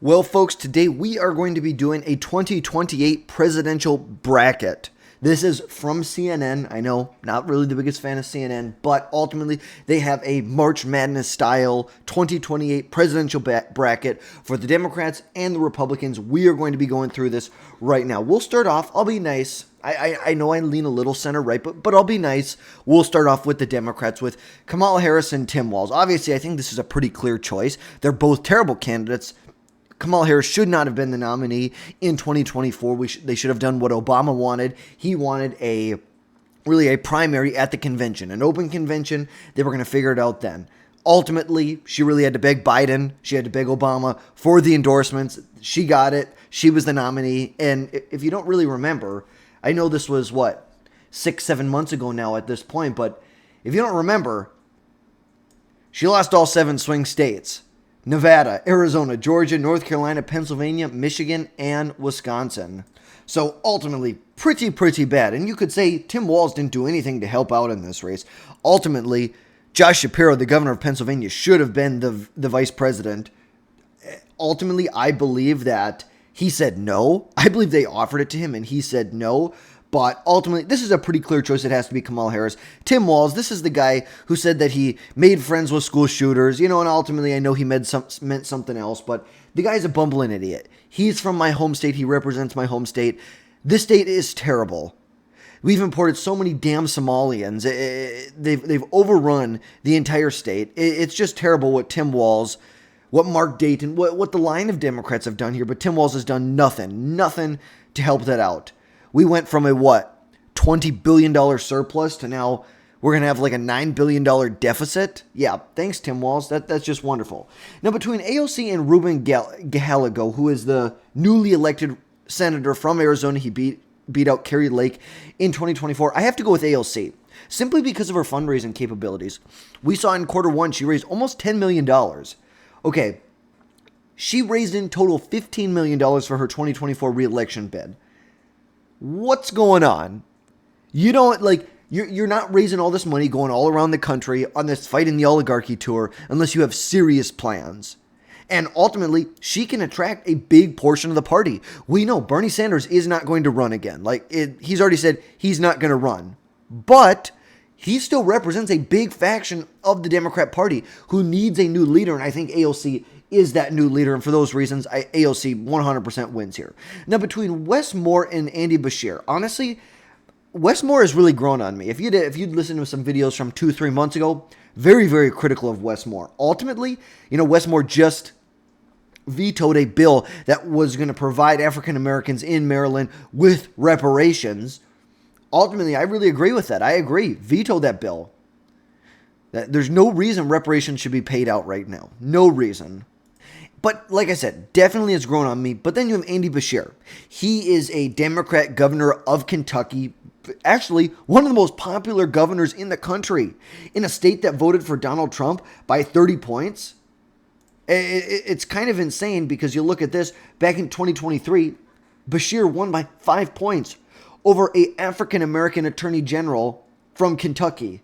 Well, folks, today we are going to be doing a 2028 presidential bracket. This is from CNN. I know, not really the biggest fan of CNN, but ultimately they have a March Madness style 2028 presidential bracket for the Democrats and the Republicans. We are going to be going through this right now. We'll start off. I'll be nice. I know I lean a little center right, but I'll be nice. We'll start off with the Democrats with Kamala Harris and Tim Walz. Obviously, I think this is a pretty clear choice. They're both terrible candidates. Kamala Harris should not have been the nominee in 2024. They should have done what Obama wanted. He wanted a primary at the convention, an open convention. They were going to figure it out then. Ultimately, she really had to beg Biden. She had to beg Obama for the endorsements. She got it. She was the nominee. And if you don't really remember, I know this was 6-7 months ago now at this point, but if you don't remember, she lost all 7 swing states. Nevada, Arizona, Georgia, North Carolina, Pennsylvania, Michigan, and Wisconsin. So ultimately, pretty bad. And you could say Tim Walz didn't do anything to help out in this race. Ultimately, Josh Shapiro, the governor of Pennsylvania, should have been the vice president. Ultimately, I believe that he said no. I believe they offered it to him and he said no. But ultimately, this is a pretty clear choice. It has to be Kamala Harris. Tim Walz, this is the guy who said that he made friends with school shooters, and ultimately I know he meant something else, but the guy's a bumbling idiot. He's from my home state. He represents my home state. This state is terrible. We've imported so many damn Somalians. They've overrun the entire state. It's just terrible what Tim Walz, what Mark Dayton, what the line of Democrats have done here, but Tim Walz has done nothing to help that out. We went from a $20 billion surplus to now we're going to have a $9 billion deficit. Yeah, thanks, Tim Walz. That's just wonderful. Now, between AOC and Ruben Gallego, who is the newly elected senator from Arizona, he beat out Carrie Lake in 2024. I have to go with AOC, simply because of her fundraising capabilities. We saw in Q1 she raised almost $10 million. Okay, she raised in total $15 million for her 2024 re-election bid. What's going on? You don't you're not raising all this money going all around the country on this fighting the oligarchy tour unless you have serious plans. And ultimately, she can attract a big portion of the party. We know Bernie Sanders is not going to run again. He's already said he's not going to run. But he still represents a big faction of the Democrat Party who needs a new leader, and I think AOC is that new leader, and for those reasons, AOC 100% wins here. Now, between Wes Moore and Andy Beshear, honestly, Wes Moore has really grown on me. If you'd listened to some videos from 2-3 months ago, very critical of Wes Moore. Ultimately, Wes Moore just vetoed a bill that was going to provide African Americans in Maryland with reparations. Ultimately, I really agree with that. I agree. Veto that bill. There's no reason reparations should be paid out right now. No reason. But like I said, definitely has grown on me. But then you have Andy Beshear. He is a Democrat governor of Kentucky. Actually, one of the most popular governors in the country. In a state that voted for Donald Trump by 30 points. It's kind of insane because you look at this. Back in 2023, Beshear won by 5 points over an African American attorney general from Kentucky.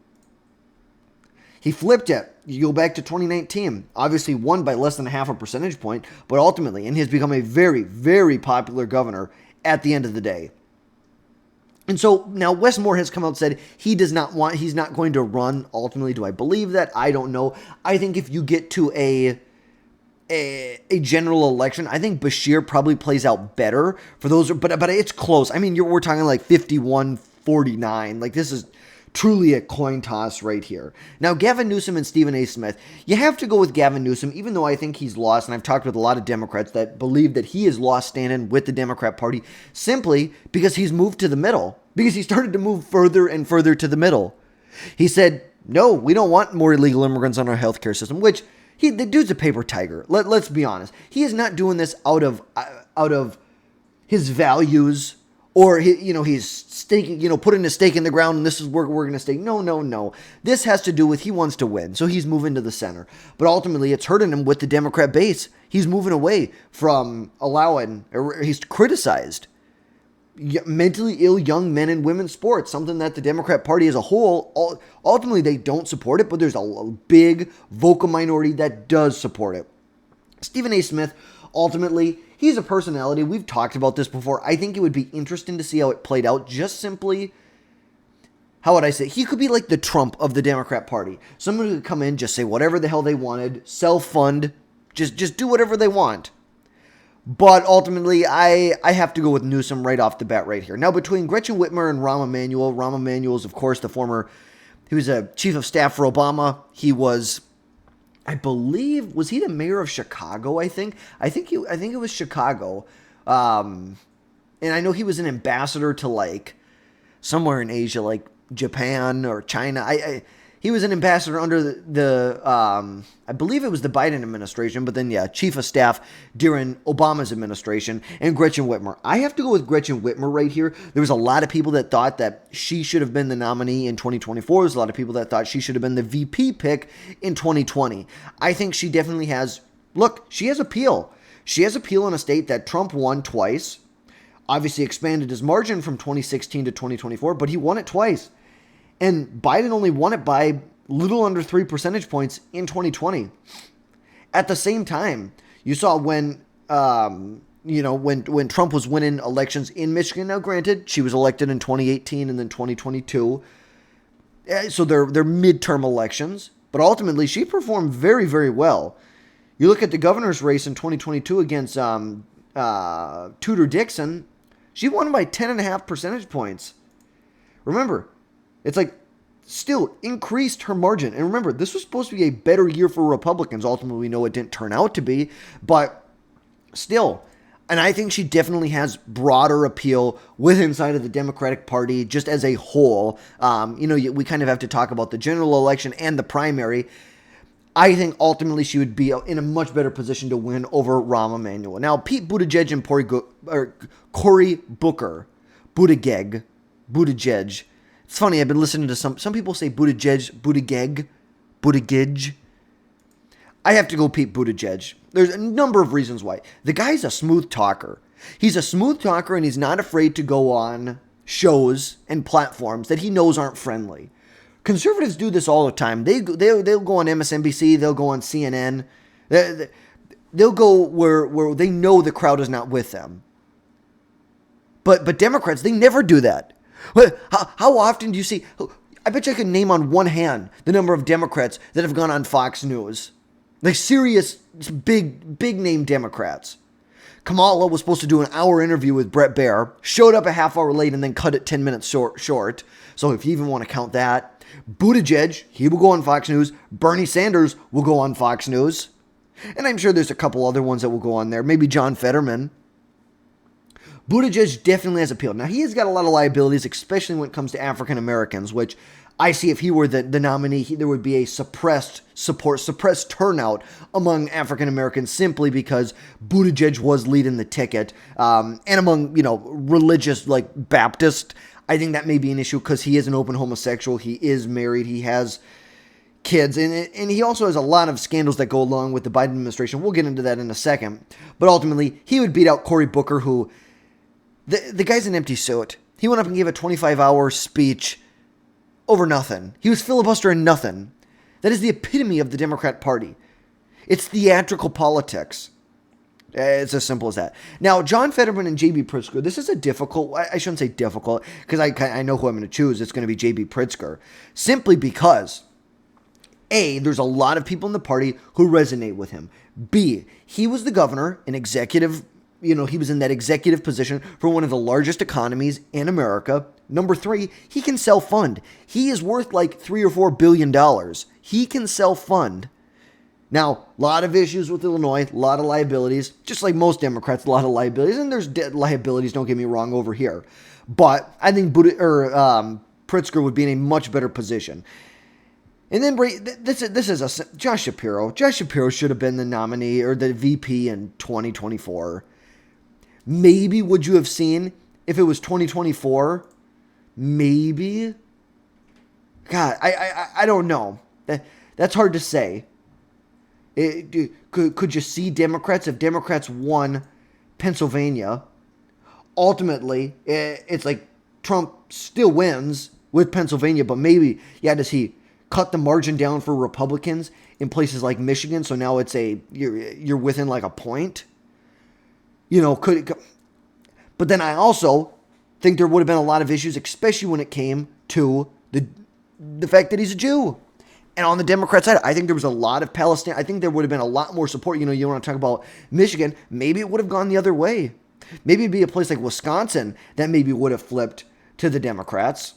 He flipped it. You go back to 2019, obviously won by less than half a percentage point, but ultimately, and he has become a very popular governor at the end of the day. And so now Wes Moore has come out and said he's not going to run. Ultimately, do I believe that? I don't know. I think if you get to a general election, I think Beshear probably plays out better for those, but it's close. I mean, we're talking 51-49. This is truly a coin toss right here. Now, Gavin Newsom and Stephen A. Smith. You have to go with Gavin Newsom, even though I think he's lost, and I've talked with a lot of Democrats that believe that he is lost standing with the Democrat Party simply because he's moved to the middle, because he started to move further and further to the middle. He said, no, we don't want more illegal immigrants on our healthcare system, which the dude's a paper tiger. Let's be honest. He is not doing this out of his values, or he's staking, putting a stake in the ground, and this is where we're going to stake. No. This has to do with he wants to win, so he's moving to the center. But ultimately, it's hurting him with the Democrat base. He's moving away from he's criticized mentally ill young men and women's sports, something that the Democrat Party as a whole, ultimately they don't support it, but there's a big vocal minority that does support it. Stephen A. Smith, Ultimately, he's a personality. We've talked about this before. I think it would be interesting to see how it played out. Just simply, how would I say? He could be like the Trump of the Democrat Party. Someone who could come in, just say whatever the hell they wanted, self-fund, just do whatever they want. But ultimately, I have to go with Newsom right off the bat right here. Now, between Gretchen Whitmer and Rahm Emanuel is, of course, he was a chief of staff for Obama. He was, I believe, was he the mayor of Chicago, I think? I think it was Chicago. And I know he was an ambassador to, like, somewhere in Asia, like Japan or China. He was an ambassador under the I believe it was the Biden administration, but then, yeah, chief of staff during Obama's administration, and Gretchen Whitmer. I have to go with Gretchen Whitmer right here. There was a lot of people that thought that she should have been the nominee in 2024. There's a lot of people that thought she should have been the VP pick in 2020. I think she definitely has, she has appeal. She has appeal in a state that Trump won twice, obviously expanded his margin from 2016 to 2024, but he won it twice. And Biden only won it by little under 3 percentage points in 2020. At the same time, you saw when Trump was winning elections in Michigan. Now, granted, she was elected in 2018 and then 2022. So they're midterm elections. But ultimately, she performed very, very well. You look at the governor's race in 2022 against Tudor Dixon. She won by 10.5 percentage points. Remember, it's like still increased her margin. And remember, this was supposed to be a better year for Republicans. Ultimately, we know it didn't turn out to be, but still. And I think she definitely has broader appeal with inside of the Democratic Party just as a whole. We kind of have to talk about the general election and the primary. I think ultimately she would be in a much better position to win over Rahm Emanuel. Now, Pete Buttigieg and Cory Buttigieg. It's funny, I've been listening to some people say Buttigieg. I have to go Pete Buttigieg. There's a number of reasons why. The guy's a smooth talker. He's a smooth talker, and he's not afraid to go on shows and platforms that he knows aren't friendly. Conservatives do this all the time. They'll go on MSNBC. They'll go on CNN. They'll go where they know the crowd is not with them. But Democrats, they never do that. How often do you see? I bet you I could name on one hand the number of Democrats that have gone on Fox News. Like serious, big name Democrats. Kamala was supposed to do an hour interview with Bret Baier, showed up a half hour late and then cut it 10 minutes short. So if you even want to count that. Buttigieg, he will go on Fox News. Bernie Sanders will go on Fox News. And I'm sure there's a couple other ones that will go on there. Maybe John Fetterman. Buttigieg definitely has appeal. Now, he has got a lot of liabilities, especially when it comes to African Americans, which I see if he were the nominee, there would be a suppressed turnout among African Americans simply because Buttigieg was leading the ticket. And among, religious, like Baptist, I think that may be an issue because he is an open homosexual. He is married. He has kids. And he also has a lot of scandals that go along with the Biden administration. We'll get into that in a second. But ultimately, he would beat out Cory Booker, who... The guy's an empty suit. He went up and gave a 25-hour speech over nothing. He was filibustering nothing. That is the epitome of the Democrat Party. It's theatrical politics. It's as simple as that. Now, John Fetterman and J.B. Pritzker, this is a difficult, I shouldn't say difficult, because I know who I'm going to choose. It's going to be J.B. Pritzker. Simply because, A, there's a lot of people in the party who resonate with him. B, he was the governor, an executive. He was in that executive position for one of the largest economies in America. Number 3, he can self-fund. He is worth like $3 or $4 billion. He can self-fund. Now, a lot of issues with Illinois, a lot of liabilities. Just like most Democrats, a lot of liabilities. And there's liabilities, don't get me wrong, over here. But I think Pritzker would be in a much better position. And then this is Josh Shapiro. Josh Shapiro should have been the nominee or the VP in 2024. Maybe would you have seen if it was 2024? Maybe. God, I don't know. That's hard to say. Could you see Democrats if Democrats won Pennsylvania? Ultimately, it's like Trump still wins with Pennsylvania, but maybe, does he cut the margin down for Republicans in places like Michigan? So now it's you're within like a point. But then I also think there would have been a lot of issues, especially when it came to the fact that he's a Jew. And on the Democrat side, I think there was a lot of Palestine. I think there would have been a lot more support. You want to talk about Michigan, maybe it would have gone the other way. Maybe it'd be a place like Wisconsin that maybe would have flipped to the Democrats.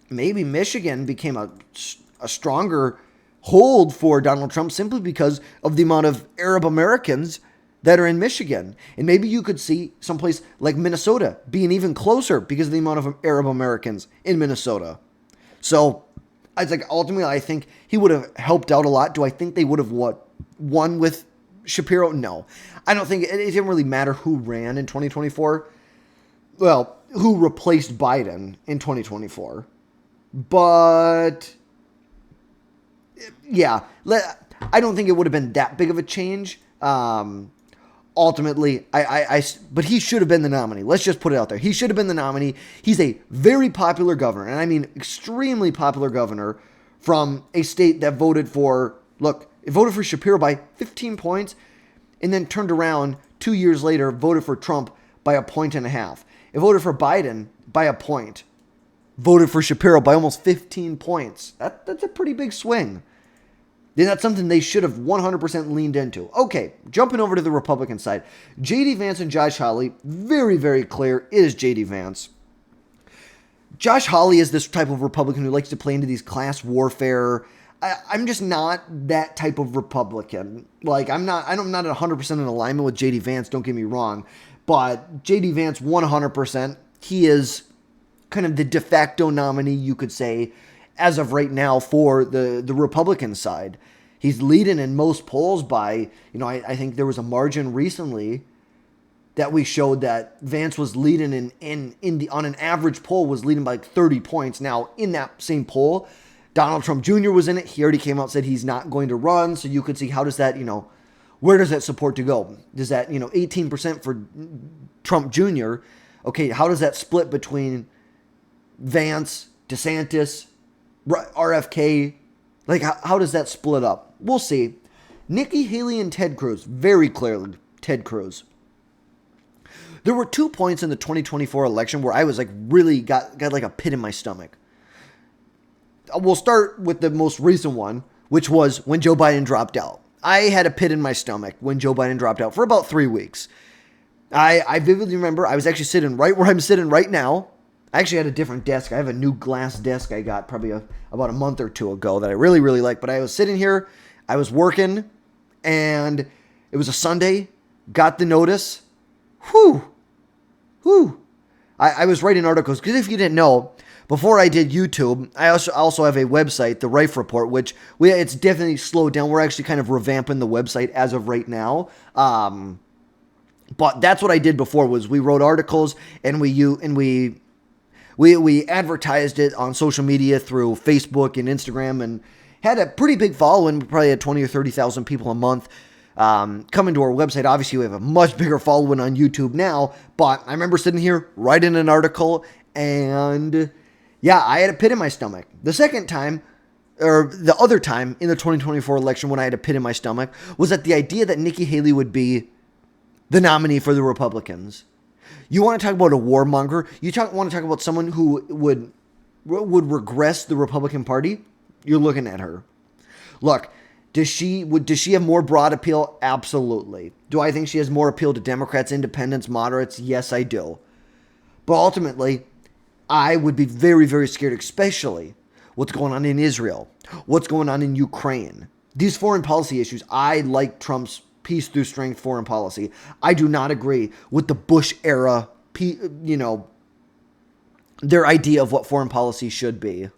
Maybe Michigan became a stronger hold for Donald Trump simply because of the amount of Arab Americans that are in Michigan. And maybe you could see someplace like Minnesota being even closer because of the amount of Arab Americans in Minnesota. So ultimately, I think he would have helped out a lot. Do I think they would have won with Shapiro? No. I don't think it didn't really matter who ran in 2024. Well, who replaced Biden in 2024. But yeah, I don't think it would have been that big of a change. Ultimately, but he should have been the nominee. Let's just put it out there. He should have been the nominee. He's a very popular governor, and I mean extremely popular governor from a state that voted for Shapiro by 15 points and then turned around 2 years later, voted for Trump by 1.5 points. It voted for Biden by a point. Voted for Shapiro by almost 15 points. That's a pretty big swing. And that's something they should have 100% leaned into. Okay, jumping over to the Republican side. J.D. Vance and Josh Hawley, very, very clear, it is J.D. Vance. Josh Hawley is this type of Republican who likes to play into these class warfare. I'm just not that type of Republican. I'm not 100% in alignment with J.D. Vance, don't get me wrong. But J.D. Vance, 100%, he is kind of the de facto nominee, you could say, as of right now for the Republican side. He's leading in most polls by, I think there was a margin recently that we showed that Vance was leading on an average poll was leading by like 30 points. Now, in that same poll, Donald Trump Jr. was in it. He already came out and said he's not going to run. So you could see how does that, where does that support to go? Does that, 18% for Trump Jr.? Okay, how does that split between Vance, DeSantis, RFK? How does that split up? We'll see. Nikki Haley and Ted Cruz, very clearly Ted Cruz. There were 2 points in the 2024 election where I was really got like a pit in my stomach. We'll start with the most recent one, which was when Joe Biden dropped out. I had a pit in my stomach when Joe Biden dropped out for about 3 weeks. I vividly remember I was actually sitting right where I'm sitting right now. I actually had a different desk. I have a new glass desk I got probably about a month or two ago that I really, really like. But I was sitting here, I was working, and it was a Sunday, got the notice. Whew. I was writing articles, because if you didn't know, before I did YouTube, I also have a website, the Rife Report, which it's definitely slowed down. We're actually kind of revamping the website as of right now. But that's what I did before, was we wrote articles, and we advertised it on social media through Facebook and Instagram, and had a pretty big following. We probably had 20 or 30,000 people a month coming to our website. Obviously, we have a much bigger following on YouTube now, but I remember sitting here writing an article, and yeah, I had a pit in my stomach. The second time, or the other time in the 2024 election when I had a pit in my stomach, was at the idea that Nikki Haley would be the nominee for the Republicans. You want to talk about a warmonger? Want to talk about someone who would regress the Republican Party? You're looking at her. Look, does she have more broad appeal? Absolutely. Do I think she has more appeal to Democrats, independents, moderates? Yes, I do. But ultimately, I would be very, very scared, especially what's going on in Israel, what's going on in Ukraine. These foreign policy issues, I like Trump's peace through strength foreign policy. I do not agree with the Bush era, their idea of what foreign policy should be.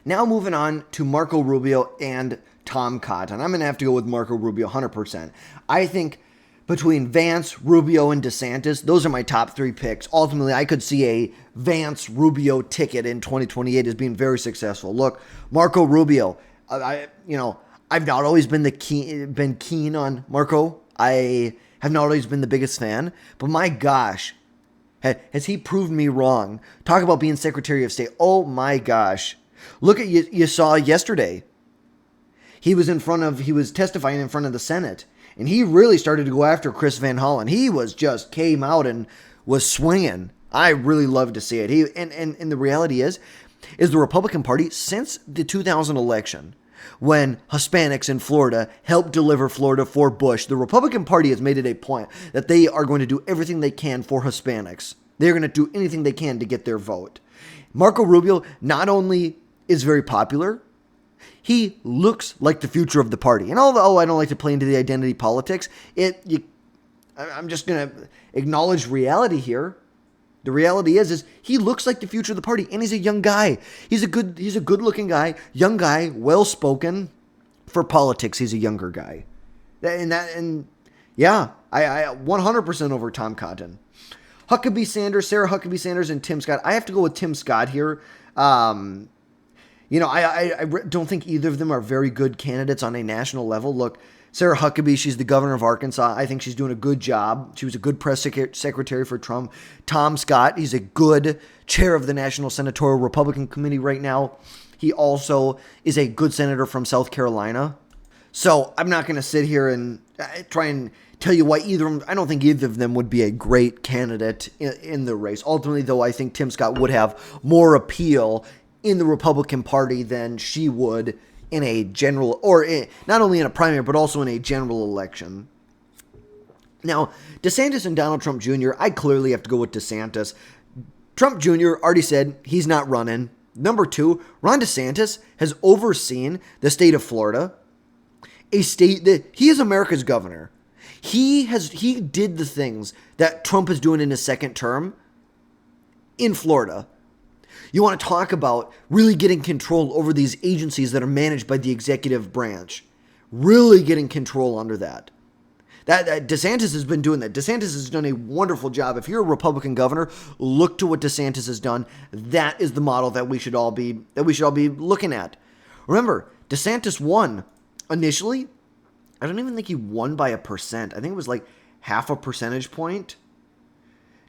Now moving on to Marco Rubio and Tom Cotton. I'm going to have to go with Marco Rubio 100%. I think between Vance, Rubio, and DeSantis, those are my top 3 picks. Ultimately, I could see a Vance-Rubio ticket in 2028 as being very successful. Look, Marco Rubio, I've not always been keen on Marco. I have not always been the biggest fan, but my gosh, has he proved me wrong? Talk about being Secretary of State. Oh my gosh. Look at you saw yesterday. He was testifying in front of the Senate, And he really started to go after Chris Van Hollen. He was just came out and was swinging. I really love to see it. And the reality is the Republican Party, since the 2000 election, when Hispanics in Florida helped deliver Florida for Bush, the Republican Party has made it a point that they are going to do everything they can for Hispanics. They're going to do anything they can to get their vote. Marco Rubio not only is very popular, he looks like the future of the party. And although I don't like to play into the identity politics, I'm just going to acknowledge reality here. The reality is he looks like the future of the party, and he's a young guy. He's a good-looking guy, young guy, well-spoken. For politics, he's a younger guy. Yeah, I 100% over Tom Cotton. Sarah Huckabee Sanders, and Tim Scott. I have to go with Tim Scott here. I don't think either of them are very good candidates on a national level. Look, Sarah Huckabee, she's the governor of Arkansas. I think she's doing a good job. She was a good press secretary for Trump. Tom Scott, he's a good chair of the National Senatorial Republican Committee right now. He also is a good senator from South Carolina. So I'm not going to sit here and try and tell you why either of them, I don't think either of them would be a great candidate in the race. Ultimately, though, I think Tim Scott would have more appeal in the Republican Party than she would in a general, not only in a primary, but also in a general election. Now, DeSantis and Donald Trump Jr., I clearly have to go with DeSantis. Trump Jr. already said he's not running. Number two, Ron DeSantis has overseen the state of Florida, a state that he is America's governor. He did the things that Trump is doing in his second term in Florida. You want to talk about really getting control over these agencies that are managed by the executive branch. Really getting control under that. That DeSantis has been doing that. DeSantis has done a wonderful job. If you're a Republican governor, look to what DeSantis has done. That is the model that we should all be looking at. Remember, DeSantis won initially. I don't even think he won by 1%. I think it was like half a percentage point.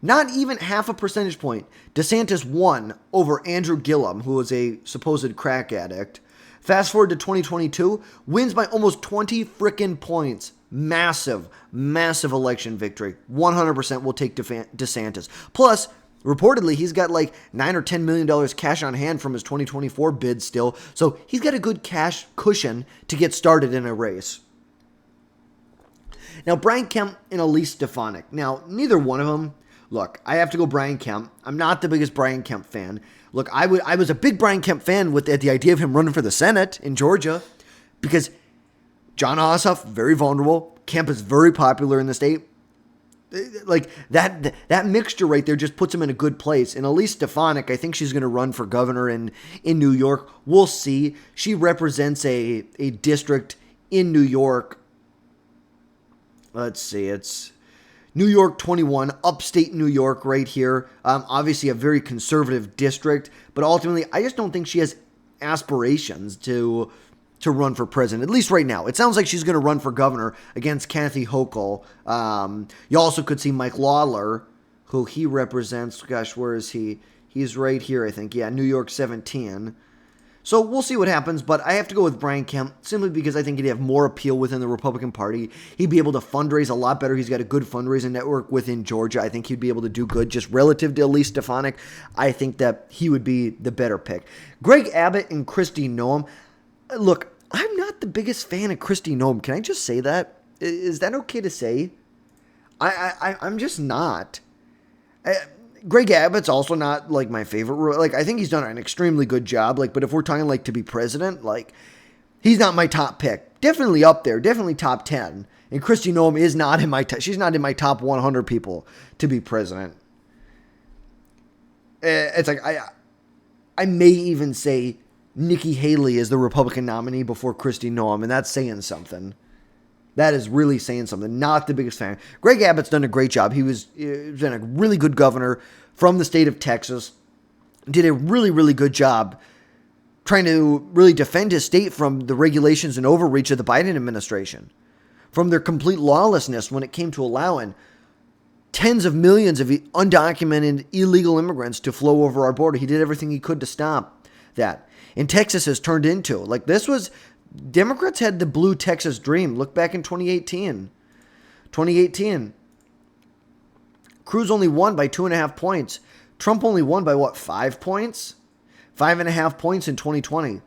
Not even half a percentage point. DeSantis won over Andrew Gillum, who was a supposed crack addict. Fast forward to 2022, wins by almost 20 frickin' points. Massive, massive election victory. 100% will take DeSantis. Plus, reportedly, he's got like $9 or $10 million cash on hand from his 2024 bid still. So he's got a good cash cushion to get started in a race. Now, Brian Kemp and Elise Stefanik. Now, neither one of them. Look, I have to go Brian Kemp. I'm not the biggest Brian Kemp fan. Look, I was a big Brian Kemp fan at the idea of him running for the Senate in Georgia because John Ossoff, very vulnerable. Kemp is very popular in the state. Like, that mixture right there just puts him in a good place. And Elise Stefanik, I think she's going to run for governor in New York. We'll see. She represents a district in New York. Let's see, it's New York 21, upstate New York right here. Obviously a very conservative district, but ultimately I just don't think she has aspirations to run for president, at least right now. It sounds like she's going to run for governor against Kathy Hochul. You also could see Mike Lawler, who he represents. Gosh, where is he? He's right here, I think. Yeah, New York 17. So we'll see what happens, but I have to go with Brian Kemp simply because I think he'd have more appeal within the Republican Party. He'd be able to fundraise a lot better. He's got a good fundraising network within Georgia. I think he'd be able to do good just relative to Elise Stefanik. I think that he would be the better pick. Greg Abbott and Kristi Noem. Look, I'm not the biggest fan of Kristi Noem. Can I just say that? Is that okay to say? I'm just not. Greg Abbott's also not, like, my favorite. Like, I think he's done an extremely good job. Like, but if we're talking, like, to be president, like, he's not my top pick. Definitely up there. Definitely top 10. And Kristi Noem is not in my she's not in my top 100 people to be president. It's like, I may even say Nikki Haley is the Republican nominee before Kristi Noem, and that's saying something. That is really saying something. Not the biggest fan. Greg Abbott's done a great job. He's been a really good governor from the state of Texas. Did a really, really good job trying to really defend his state from the regulations and overreach of the Biden administration, from their complete lawlessness when it came to allowing tens of millions of undocumented illegal immigrants to flow over our border. He did everything he could to stop that. And Texas has turned into, like, this was... Democrats had the blue Texas dream. Look back in 2018. 2018. Cruz only won by 2.5 points. Trump only won by 5 points? 5.5 points in 2020.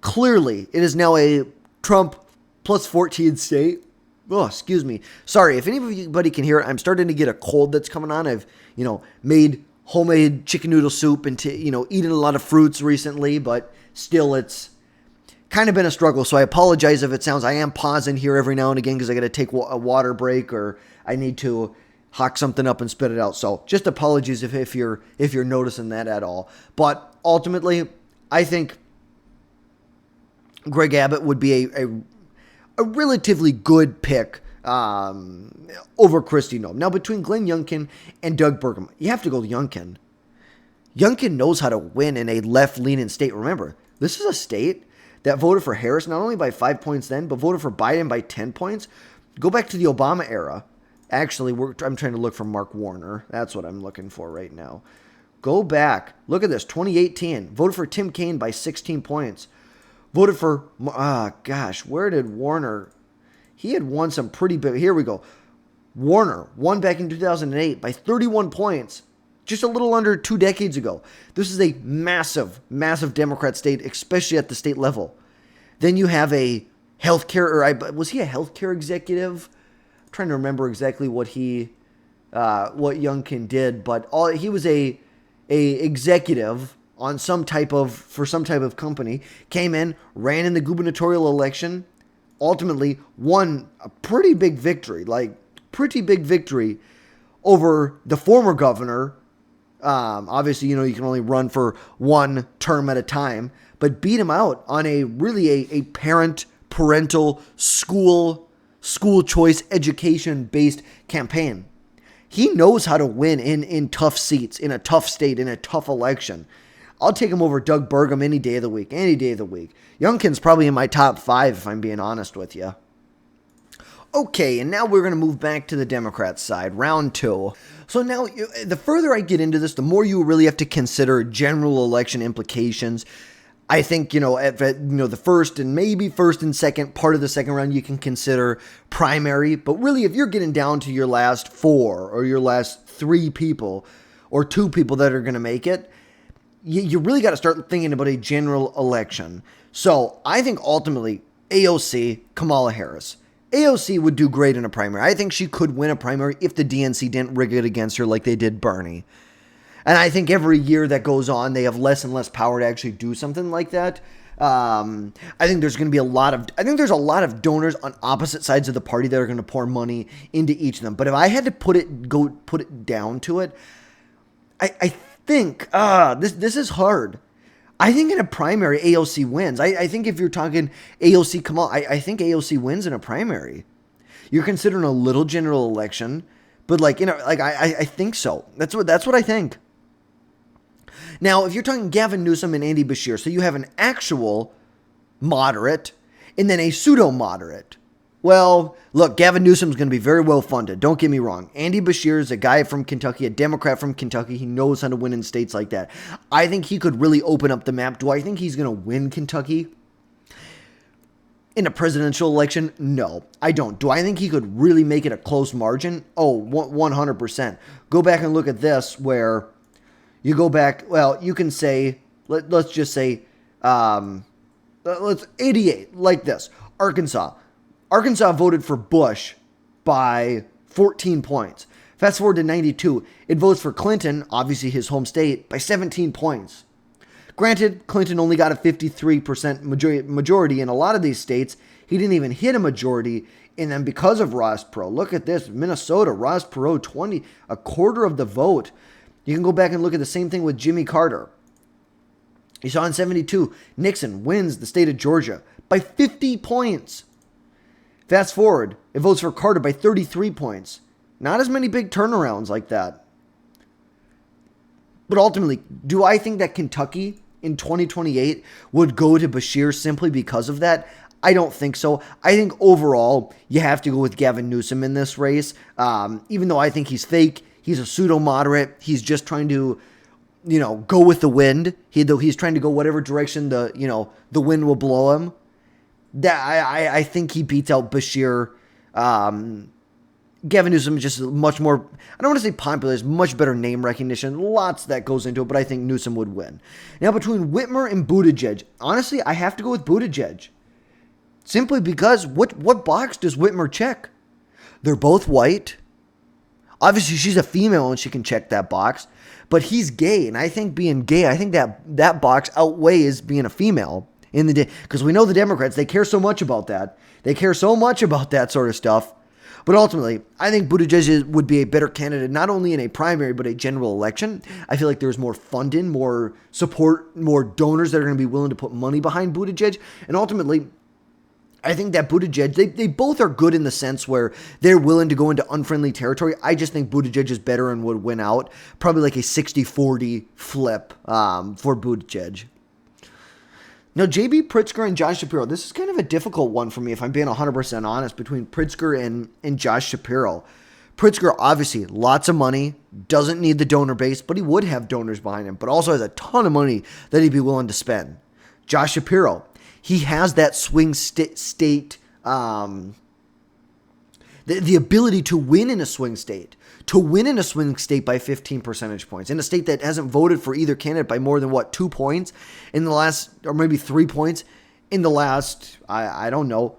Clearly, it is now a Trump plus 14 state. Oh, excuse me. Sorry, if anybody can hear it, I'm starting to get a cold that's coming on. I've, made homemade chicken noodle soup and, eaten a lot of fruits recently, but still it's kind of been a struggle. So I apologize if it sounds, I am pausing here every now and again because I got to take a water break or I need to hock something up and spit it out. So just apologies if you're noticing that at all. But ultimately, I think Greg Abbott would be a relatively good pick over Kristi Noem. Now, between Glenn Youngkin and Doug Burgum, you have to go Youngkin. Youngkin knows how to win in a left-leaning state. Remember, this is a state that voted for Harris not only by 5 points then, but voted for Biden by 10 points. Go back to the Obama era. Actually, I'm trying to look for Mark Warner. That's what I'm looking for right now. Go back. Look at this. 2018. Voted for Tim Kaine by 16 points. Voted for, where did Warner? He had won some pretty big. Here we go. Warner won back in 2008 by 31 points, just a little under 2 decades ago. This is a massive, massive Democrat state, especially at the state level. Then you have a healthcare, was he a healthcare executive? I'm trying to remember exactly what Youngkin did, but he was a executive on some type of company, came in, ran in the gubernatorial election, ultimately won a pretty big victory over the former governor. Obviously, you can only run for one term at a time, but beat him out on a parental school choice education based campaign. He knows how to win in tough seats, in a tough state, in a tough election. I'll take him over Doug Burgum any day of the week. Youngkin's probably in my top 5 if I'm being honest with you. Okay, and now we're going to move back to the Democrat side, round 2. So now, the further I get into this, the more you really have to consider general election implications. I think, the first and second part of the second round, you can consider primary. But really, if you're getting down to your last 4 or your last 3 people or 2 people that are going to make it, you really got to start thinking about a general election. So I think ultimately AOC, Kamala Harris. AOC would do great in a primary. I think she could win a primary if the DNC didn't rig it against her like they did Bernie. And I think every year that goes on, they have less and less power to actually do something like that. I think there's going to be a lot of donors on opposite sides of the party that are going to pour money into each of them. But if I had to put it down to it, I think this is hard. I think in a primary, AOC wins. I think if you're talking AOC Kamala, I think AOC wins in a primary. You're considering a little general election, but I think so. That's what I think. Now, if you're talking Gavin Newsom and Andy Beshear, so you have an actual moderate and then a pseudo-moderate. Well, look, Gavin Newsom's going to be very well funded. Don't get me wrong. Andy Beshear is a guy from Kentucky, a Democrat from Kentucky. He knows how to win in states like that. I think he could really open up the map. Do I think he's going to win Kentucky in a presidential election? No, I don't. Do I think he could really make it a close margin? Oh, 100%. Go back and look at this where you go back. Well, you can say, let's just say, let's 88 like this. Arkansas voted for Bush by 14 points. Fast forward to 92. It votes for Clinton, obviously his home state, by 17 points. Granted, Clinton only got a 53% majority in a lot of these states. He didn't even hit a majority in them because of Ross Perot. Look at this. Minnesota, Ross Perot, a quarter of the vote. You can go back and look at the same thing with Jimmy Carter. You saw in 72, Nixon wins the state of Georgia by 50 points. Fast forward, it votes for Carter by 33 points. Not as many big turnarounds like that. But ultimately, do I think that Kentucky in 2028 would go to Beshear simply because of that? I don't think so. I think overall, you have to go with Gavin Newsom in this race. Even though I think he's fake, he's a pseudo-moderate. He's just trying to, go with the wind. He's trying to go whatever direction the wind will blow him. That I think he beats out Beshear Gavin Newsom is just much more, I don't want to say popular, it's much better name recognition. Lots that goes into it, but I think Newsom would win. Now, between Whitmer and Buttigieg, honestly, I have to go with Buttigieg. Simply because what box does Whitmer check? They're both white. Obviously, she's a female and she can check that box. But he's gay, and I think being gay, I think that box outweighs being a female in the day. Because we know the Democrats, they care so much about that. They care so much about that sort of stuff. But ultimately, I think Buttigieg would be a better candidate, not only in a primary, but a general election. I feel like there's more funding, more support, more donors that are going to be willing to put money behind Buttigieg. And ultimately, I think that Buttigieg, they both are good in the sense where they're willing to go into unfriendly territory. I just think Buttigieg is better and would win out. Probably like a 60-40 flip for Buttigieg. Now, J.B. Pritzker and Josh Shapiro. This is kind of a difficult one for me, if I'm being 100% honest, between Pritzker and Josh Shapiro. Pritzker, obviously, lots of money, doesn't need the donor base, but he would have donors behind him, but also has a ton of money that he'd be willing to spend. Josh Shapiro, he has that swing state, the ability to win in a swing state. To win in a swing state by 15 percentage points. In a state that hasn't voted for either candidate by more than, 2 points in the last, or maybe 3 points in the last, I don't know,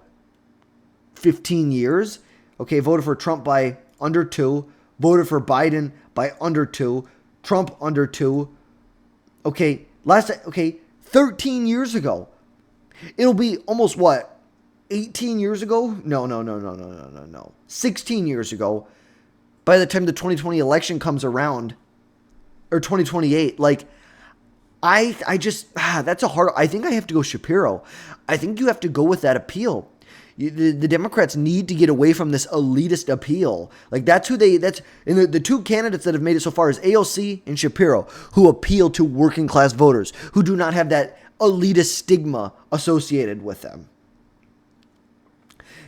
15 years. Okay, voted for Trump by under 2. Voted for Biden by under 2. Trump under 2. Okay, 13 years ago. It'll be almost 18 years ago? No. 16 years ago. By the time the 2020 election comes around, or 2028, that's a hard, I think I have to go Shapiro. I think you have to go with that appeal. The Democrats need to get away from this elitist appeal. And the two candidates that have made it so far is AOC and Shapiro, who appeal to working class voters, who do not have that elitist stigma associated with them.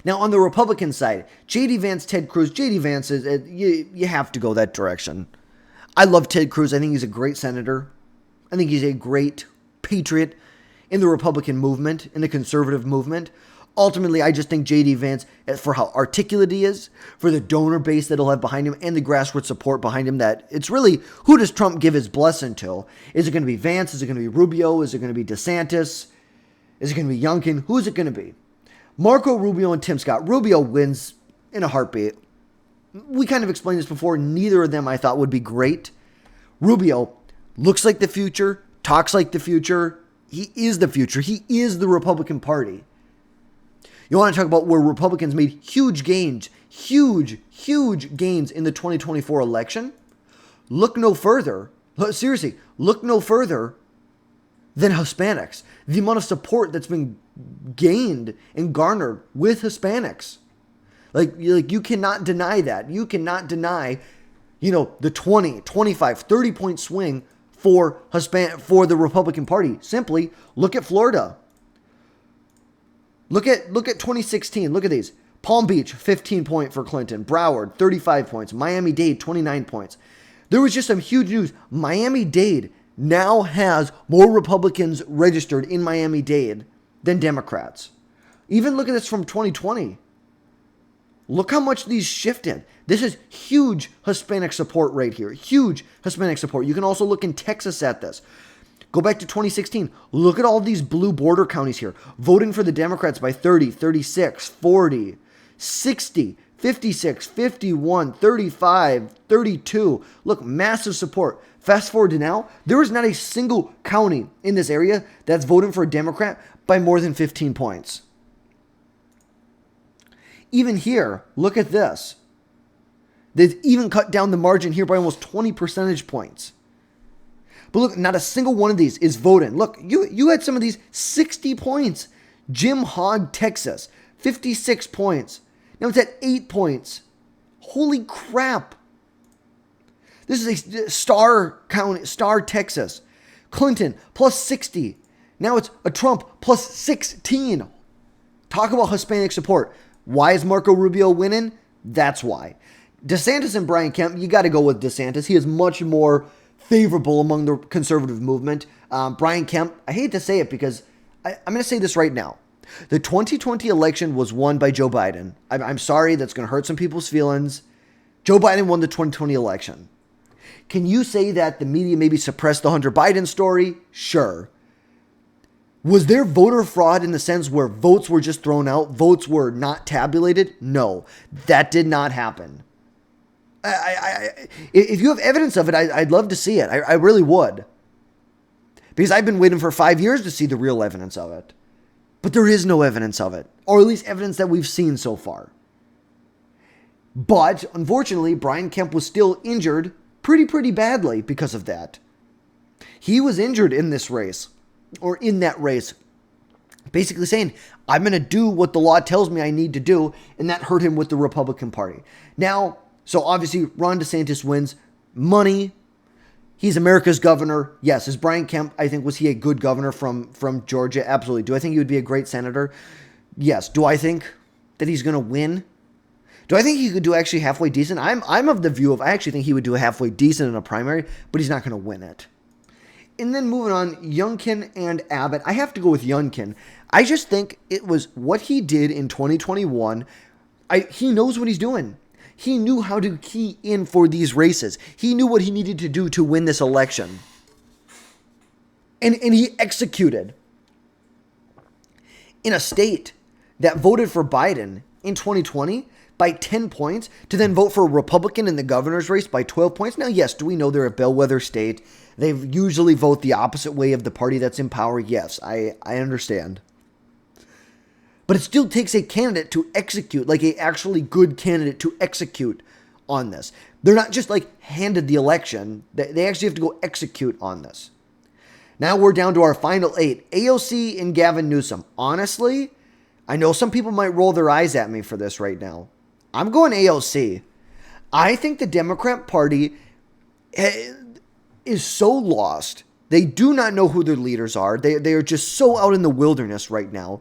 Now, on the Republican side, J.D. Vance, Ted Cruz. J.D. Vance, you have to go that direction. I love Ted Cruz. I think he's a great senator. I think he's a great patriot in the Republican movement, in the conservative movement. Ultimately, I just think J.D. Vance, for how articulate he is, for the donor base that he'll have behind him, and the grassroots support behind him, that it's really, who does Trump give his blessing to? Is it going to be Vance? Is it going to be Rubio? Is it going to be DeSantis? Is it going to be Youngkin? Who is it going to be? Marco Rubio and Tim Scott. Rubio wins in a heartbeat. We kind of explained this before. Neither of them I thought would be great. Rubio looks like the future, talks like the future. He is the future. He is the Republican Party. You want to talk about where Republicans made huge gains in the 2024 election? Look no further. Seriously, look no further than Hispanics. The amount of support that's been gained and garnered with Hispanics. You cannot deny that. You cannot deny, the 20, 25, 30 point swing for the Republican Party. Simply look at Florida. Look at 2016. Look at these. Palm Beach, 15 point for Clinton. Broward, 35 points. Miami-Dade, 29 points. There was just some huge news. Miami-Dade now has more Republicans registered in Miami-Dade than Democrats. Even look at this from 2020. Look how much these shifted. This is huge Hispanic support right here. Huge Hispanic support. You can also look in Texas at this. Go back to 2016. Look at all these blue border counties here. Voting for the Democrats by 30, 36, 40, 60, 56, 51, 35, 32. Look, massive support. Fast forward to now, there is not a single county in this area that's voting for a Democrat by more than 15 points. Even here, look at this. They've even cut down the margin here by almost 20 percentage points. But look, not a single one of these is voting. Look, you had some of these 60 points. Jim Hogg, Texas, 56 points. Now it's at 8 points. Holy crap. This is a star county, Star, Texas. Clinton, plus 60. Now it's a Trump, plus 16. Talk about Hispanic support. Why is Marco Rubio winning? That's why. DeSantis and Brian Kemp, you got to go with DeSantis. He is much more favorable among the conservative movement. Brian Kemp, I hate to say it because I'm going to say this right now. The 2020 election was won by Joe Biden. I'm sorry, that's going to hurt some people's feelings. Joe Biden won the 2020 election. Can you say that the media maybe suppressed the Hunter Biden story? Sure. Was there voter fraud in the sense where votes were just thrown out, votes were not tabulated? No, that did not happen. If you have evidence of it, I'd love to see it. I really would. Because I've been waiting for 5 years to see the real evidence of it. But there is no evidence of it, or at least evidence that we've seen so far. But unfortunately, Brian Kemp was still injured pretty badly because of that. He was injured in this race, or in that race, basically saying, I'm going to do what the law tells me I need to do, and that hurt him with the Republican Party. Now, so obviously Ron DeSantis wins. Money. He's America's governor. Yes. Is Brian Kemp, I think, was he a good governor from Georgia? Absolutely. Do I think he would be a great senator? Yes. Do I think that he's going to win? Do I think he could do actually halfway decent? I'm of the view of I actually think he would do halfway decent in a primary, but he's not going to win it. And then moving on, Youngkin and Abbott. I have to go with Youngkin. I just think it was what he did in 2021. He knows what he's doing. He knew how to key in for these races. He knew what he needed to do to win this election. And he executed. In a state that voted for Biden in 2020 by 10 points, to then vote for a Republican in the governor's race by 12 points. Now, yes, do we know they're a bellwether state? They usually vote the opposite way of the party that's in power. Yes, I understand. But it still takes a candidate to execute, like a actually good candidate to execute on this. They're not just like handed the election. They actually have to go execute on this. Now we're down to our final 8. AOC and Gavin Newsom. Honestly, I know some people might roll their eyes at me for this right now. I'm going AOC. I think the Democrat Party is so lost. They do not know who their leaders are. They are just so out in the wilderness right now.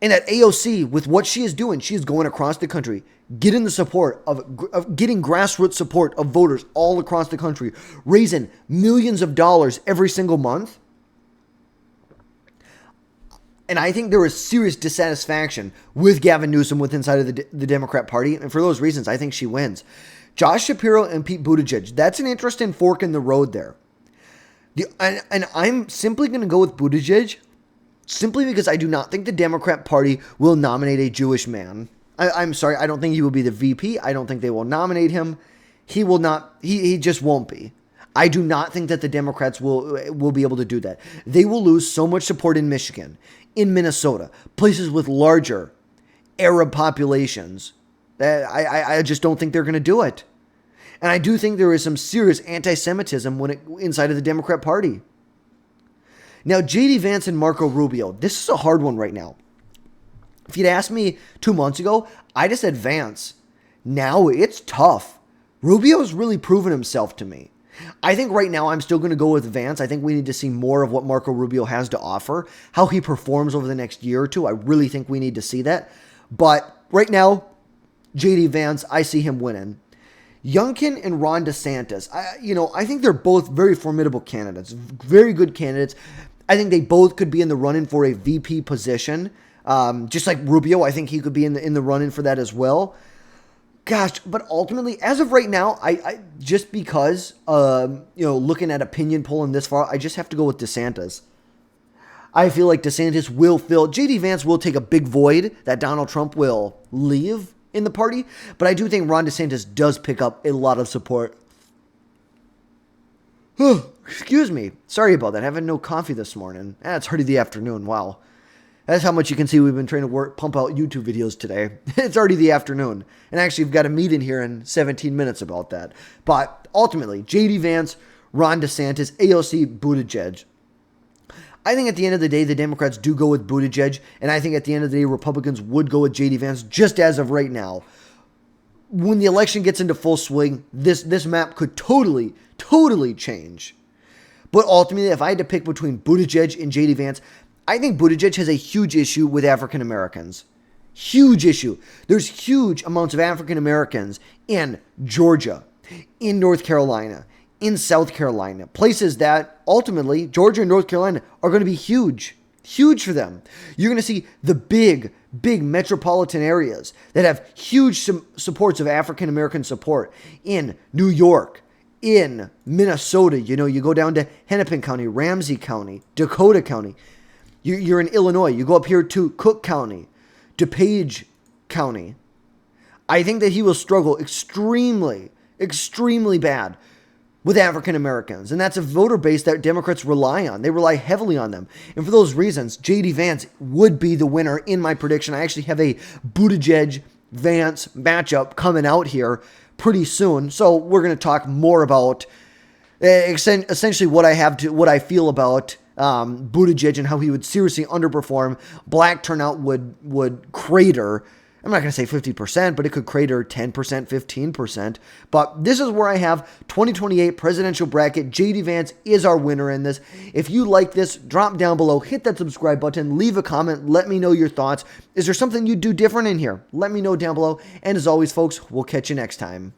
And at AOC, with what she is doing, she is going across the country, getting the support of getting grassroots support of voters all across the country, raising millions of dollars every single month. And I think there is serious dissatisfaction with Gavin Newsom inside of the Democrat Party. And for those reasons, I think she wins. Josh Shapiro and Pete Buttigieg. That's an interesting fork in the road there. And I'm simply going to go with Buttigieg simply because I do not think the Democrat Party will nominate a Jewish man. I'm sorry. I don't think he will be the VP. I don't think they will nominate him. He will not. He just won't be. I do not think that the Democrats will be able to do that. They will lose so much support in Michigan, in Minnesota, places with larger Arab populations. I just don't think they're going to do it. And I do think there is some serious anti-Semitism inside of the Democrat Party. Now, J.D. Vance and Marco Rubio. This is a hard one right now. If you'd asked me 2 months ago, I'd have said Vance. Now it's tough. Rubio's really proven himself to me. I think right now I'm still going to go with Vance. I think we need to see more of what Marco Rubio has to offer, how he performs over the next year or two. I really think we need to see that. But right now, J.D. Vance, I see him winning. Youngkin and Ron DeSantis. I think they're both very formidable candidates, very good candidates. I think they both could be in the run-in for a VP position. Just like Rubio, I think he could be in the run-in for that as well. Gosh, but ultimately, as of right now, I just because looking at opinion polling this far, I just have to go with DeSantis. I feel like DeSantis will fill. J.D. Vance will take a big void that Donald Trump will leave in the party, but I do think Ron DeSantis does pick up a lot of support. Excuse me. Sorry about that. Having no coffee this morning. It's already the afternoon. Wow. That's how much you can see we've been trying to pump out YouTube videos today. It's already the afternoon. And actually, we've got a meeting here in 17 minutes about that. But ultimately, J.D. Vance, Ron DeSantis, AOC, Buttigieg. I think at the end of the day, the Democrats do go with Buttigieg. And I think at the end of the day, Republicans would go with J.D. Vance just as of right now. When the election gets into full swing, this map could totally change. But ultimately, if I had to pick between Buttigieg and J.D. Vance, I think Buttigieg has a huge issue with African Americans. Huge issue. There's huge amounts of African Americans in Georgia, in North Carolina, in South Carolina. Places that ultimately, Georgia and North Carolina, are going to be huge. huge for them. You're going to see the big metropolitan areas that have huge supports of African American support in New York, in Minnesota. You go down to Hennepin County, Ramsey County, Dakota County. You're in Illinois. You go up here to Cook County, DuPage County. I think that he will struggle extremely bad with African Americans. And that's a voter base that Democrats rely on. They rely heavily on them. And for those reasons, J.D. Vance would be the winner in my prediction. I actually have a Buttigieg-Vance matchup coming out here pretty soon. So we're going to talk more about essentially what I feel about Buttigieg and how he would seriously underperform. Black turnout would crater. I'm not going to say 50%, but it could crater 10%, 15%. But this is where I have 2028 presidential bracket. J.D. Vance is our winner in this. If you like this, drop down below, hit that subscribe button, leave a comment, let me know your thoughts. Is there something you'd do different in here? Let me know down below. And as always, folks, we'll catch you next time.